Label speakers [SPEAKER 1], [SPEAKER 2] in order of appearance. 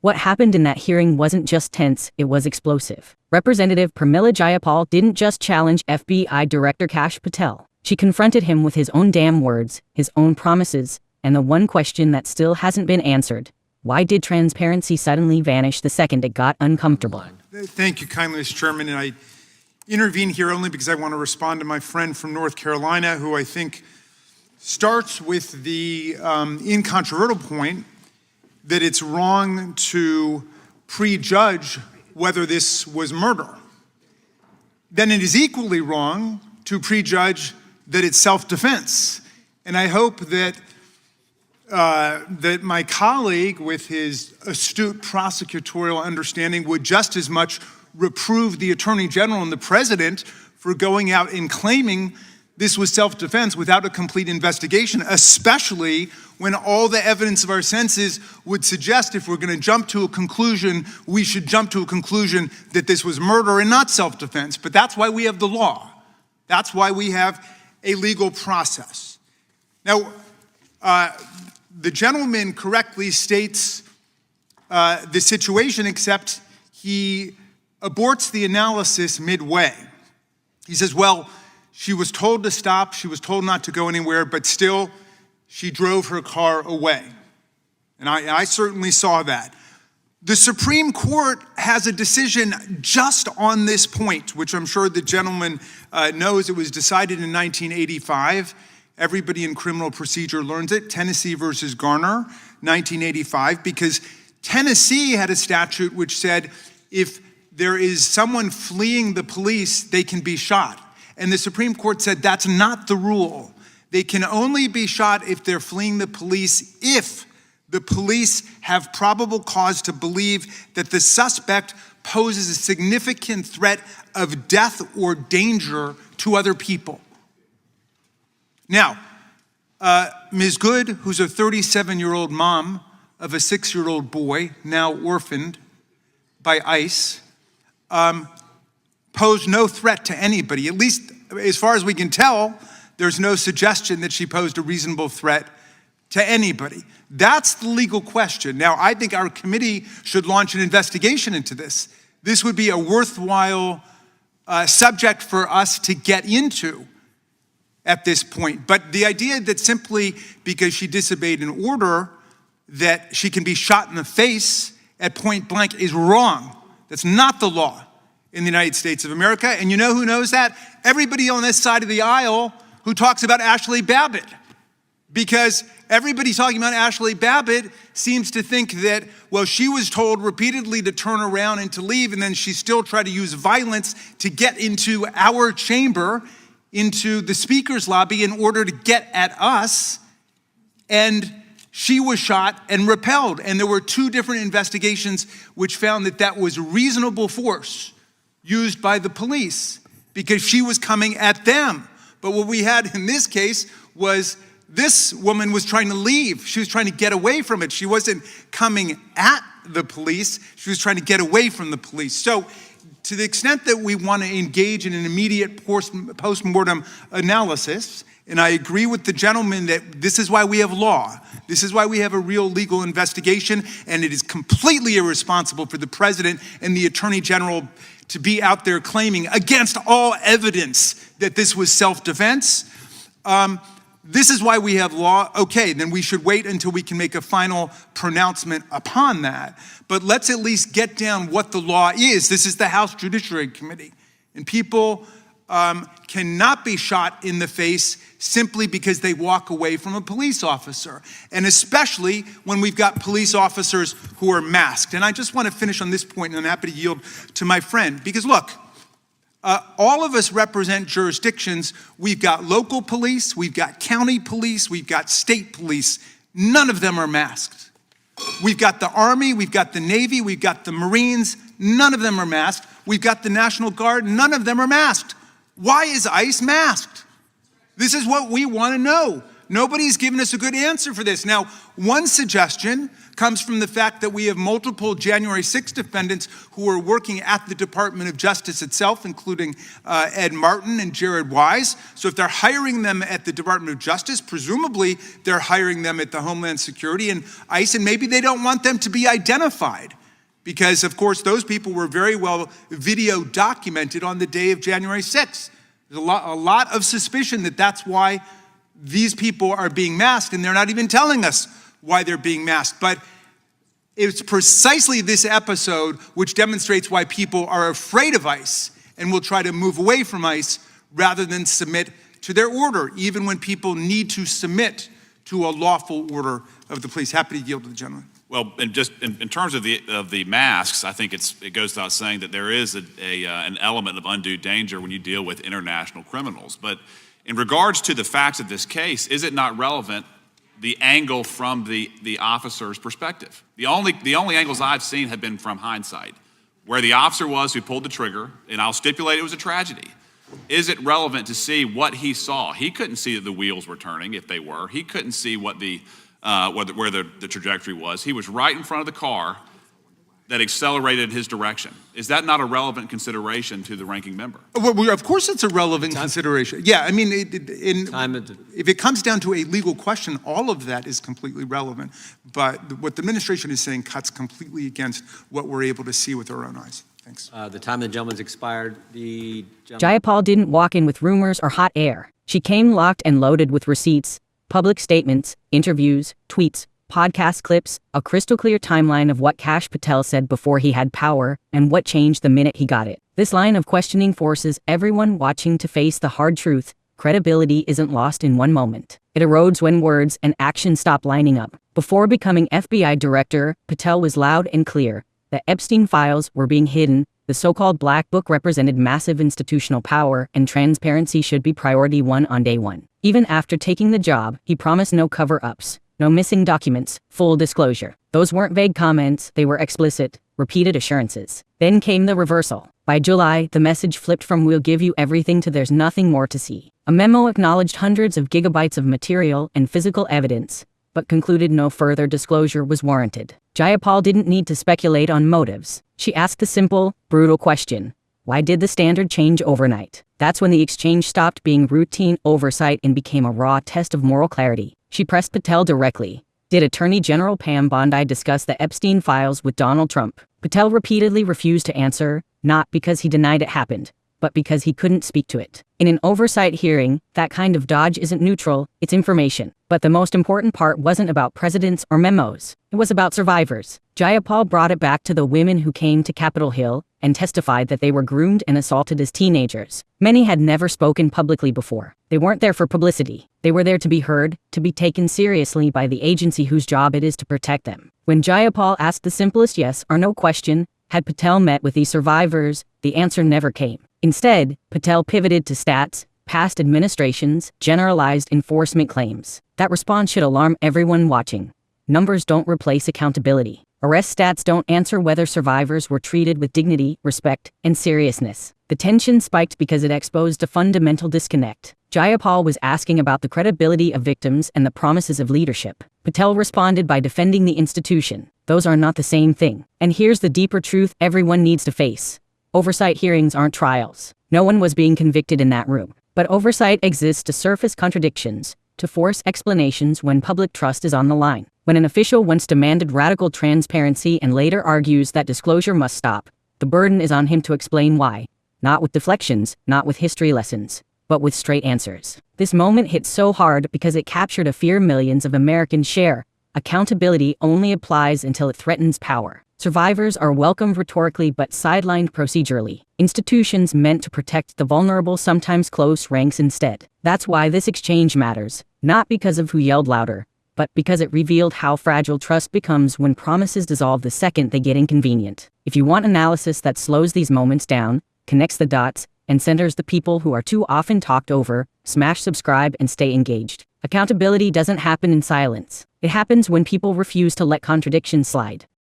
[SPEAKER 1] What happened in that hearing wasn't just tense, it was explosive. Representative Pramila Jayapal didn't just challenge FBI Director Kash Patel. She confronted him with his own damn words, his own promises, and the one question that still hasn't been answered. Why did transparency suddenly vanish the second it got uncomfortable?
[SPEAKER 2] Thank you kindly, Mr. Chairman. And I intervene here only because I want to respond to my friend from North Carolina, who I think starts with the incontrovertible point that it's wrong to prejudge whether this was murder. Then it is equally wrong to prejudge that it's self-defense. And I hope that that my colleague, with his astute prosecutorial understanding, would just as much reprove the Attorney General and the President for going out and claiming this was self-defense without a complete investigation, especially when all the evidence of our senses would suggest if we're going to jump to a conclusion, we should jump to a conclusion that this was murder and not self-defense. But that's why we have the law. That's why we have a legal process. Now, the gentleman correctly states the situation, except he aborts the analysis midway. He says, well, she was told to stop, she was told not to go anywhere, but still she drove her car away. And I certainly saw that. The Supreme Court has a decision just on this point, which I'm sure the gentleman knows. It was decided in 1985. Everybody in criminal procedure learns it. Tennessee versus Garner, 1985, because Tennessee had a statute which said if there is someone fleeing the police, they can be shot. And the Supreme Court said that's not the rule. They can only be shot if they're fleeing the police if the police have probable cause to believe that the suspect poses a significant threat of death or danger to other people. Now, Ms. Good, who's a 37-year-old mom of a 6-year-old boy, now orphaned by ICE, posed no threat to anybody. At least, as far as we can tell, there's no suggestion that she posed a reasonable threat to anybody. That's the legal question. Now, I think our committee should launch an investigation into this. This would be a worthwhile subject for us to get into at this point. But the idea that simply because she disobeyed an order that she can be shot in the face at point blank is wrong. That's not the law in the United States of America. And you know who knows that? Everybody on this side of the aisle who talks about Ashley Babbitt. Because everybody talking about Ashley Babbitt seems to think that, well, she was told repeatedly to turn around and to leave, and then she still tried to use violence to get into our chamber, into the speaker's lobby, in order to get at us. And she was shot and repelled. And there were 2 different investigations which found that that was reasonable force used by the police because she was coming at them. But what we had in this case was this woman was trying to leave. She was trying to get away from it. She wasn't coming at the police. She was trying to get away from the police. So to the extent that we want to engage in an immediate post-mortem analysis, and I agree with the gentleman that this is why we have law. This is why we have a real legal investigation, and it is completely irresponsible for the president and the attorney general to be out there claiming against all evidence that this was self-defense. This is why we have law. Okay, then we should wait until we can make a final pronouncement upon that. But let's at least get down what the law is. This is the House Judiciary Committee. And people cannot be shot in the face simply because they walk away from a police officer. And especially when we've got police officers who are masked. And I just want to finish on this point, and I'm happy to yield to my friend. Because look, all of us represent jurisdictions. We've got local police, we've got county police, we've got state police. None of them are masked. We've got the Army, we've got the Navy, we've got the Marines. None of them are masked. We've got the National Guard. None of them are masked. Why is ICE masked? This is what we want to know. Nobody's given us a good answer for this. Now, one suggestion comes from the fact that we have multiple January 6 defendants who are working at the Department of Justice itself, including Ed Martin and Jared Wise. So if they're hiring them at the Department of Justice, presumably they're hiring them at the Homeland Security and ICE, and maybe they don't want them to be identified because, of course, those people were very well video documented on the day of January 6th. There's a lot of suspicion that that's why these people are being masked, and they're not even telling us why they're being masked. But it's precisely this episode which demonstrates why people are afraid of ICE and will try to move away from ICE rather than submit to their order, even when people need to submit to a lawful order of the police. Happy to yield to the gentleman.
[SPEAKER 3] Well, and just in terms of the masks, I think it goes without saying that there is an element of undue danger when you deal with international criminals. But in regards to the facts of this case, is it not relevant the angle from the officer's perspective? The only angles I've seen have been from hindsight, where the officer was who pulled the trigger, and I'll stipulate it was a tragedy. Is it relevant to see what he saw? He couldn't see that the wheels were turning, if they were. He couldn't see what where the trajectory was. He was right in front of the car that accelerated his direction. Is that not a relevant consideration to the ranking member?
[SPEAKER 2] Well, of course it's a relevant consideration. Yeah, I mean, if it comes down to a legal question, all of that is completely relevant. But what the administration is saying cuts completely against what we're able to see with our own eyes. Thanks.
[SPEAKER 4] The time of the gentleman's expired.
[SPEAKER 1] Jayapal didn't walk in with rumors or hot air. She came locked and loaded with receipts, public statements, interviews, tweets, podcast clips, a crystal clear timeline of what Kash Patel said before he had power and what changed the minute he got it. This line of questioning forces everyone watching to face the hard truth. Credibility isn't lost in one moment. It erodes when words and action stop lining up. Before becoming FBI director, Patel was loud and clear. The Epstein files were being hidden. The so-called Black Book represented massive institutional power, and transparency should be priority one on day one. Even after taking the job, he promised no cover-ups, no missing documents, full disclosure. Those weren't vague comments, they were explicit, repeated assurances. Then came the reversal. By July, the message flipped from "we'll give you everything" to "there's nothing more to see." A memo acknowledged hundreds of gigabytes of material and physical evidence, but concluded no further disclosure was warranted. Jayapal didn't need to speculate on motives. She asked the simple, brutal question: why did the standard change overnight? That's when the exchange stopped being routine oversight and became a raw test of moral clarity. She pressed Patel directly. Did Attorney General Pam Bondi discuss the Epstein files with Donald Trump? Patel repeatedly refused to answer, not because he denied it happened, but because he couldn't speak to it. In an oversight hearing, that kind of dodge isn't neutral, it's information. But the most important part wasn't about presidents or memos. It was about survivors. Jayapal brought it back to the women who came to Capitol Hill and testified that they were groomed and assaulted as teenagers. Many had never spoken publicly before. They weren't there for publicity. They were there to be heard, to be taken seriously by the agency whose job it is to protect them. When Jayapal asked the simplest yes or no question, had Patel met with these survivors, the answer never came. Instead, Patel pivoted to stats, past administrations, generalized enforcement claims. That response should alarm everyone watching. Numbers don't replace accountability. Arrest stats don't answer whether survivors were treated with dignity, respect, and seriousness. The tension spiked because it exposed a fundamental disconnect. Jayapal was asking about the credibility of victims and the promises of leadership. Patel responded by defending the institution. Those are not the same thing. And here's the deeper truth everyone needs to face. Oversight hearings aren't trials. No one was being convicted in that room. But oversight exists to surface contradictions, to force explanations when public trust is on the line. When an official once demanded radical transparency and later argues that disclosure must stop, the burden is on him to explain why. Not with deflections, not with history lessons, but with straight answers. This moment hit so hard because it captured a fear millions of Americans share. Accountability only applies until it threatens power. Survivors are welcomed rhetorically but sidelined procedurally. Institutions meant to protect the vulnerable sometimes close ranks instead. That's why this exchange matters, not because of who yelled louder, but because it revealed how fragile trust becomes when promises dissolve the second they get inconvenient. If you want analysis that slows these moments down, connects the dots, and centers the people who are too often talked over, smash subscribe and stay engaged. Accountability doesn't happen in silence. It happens when people refuse to let contradictions slide.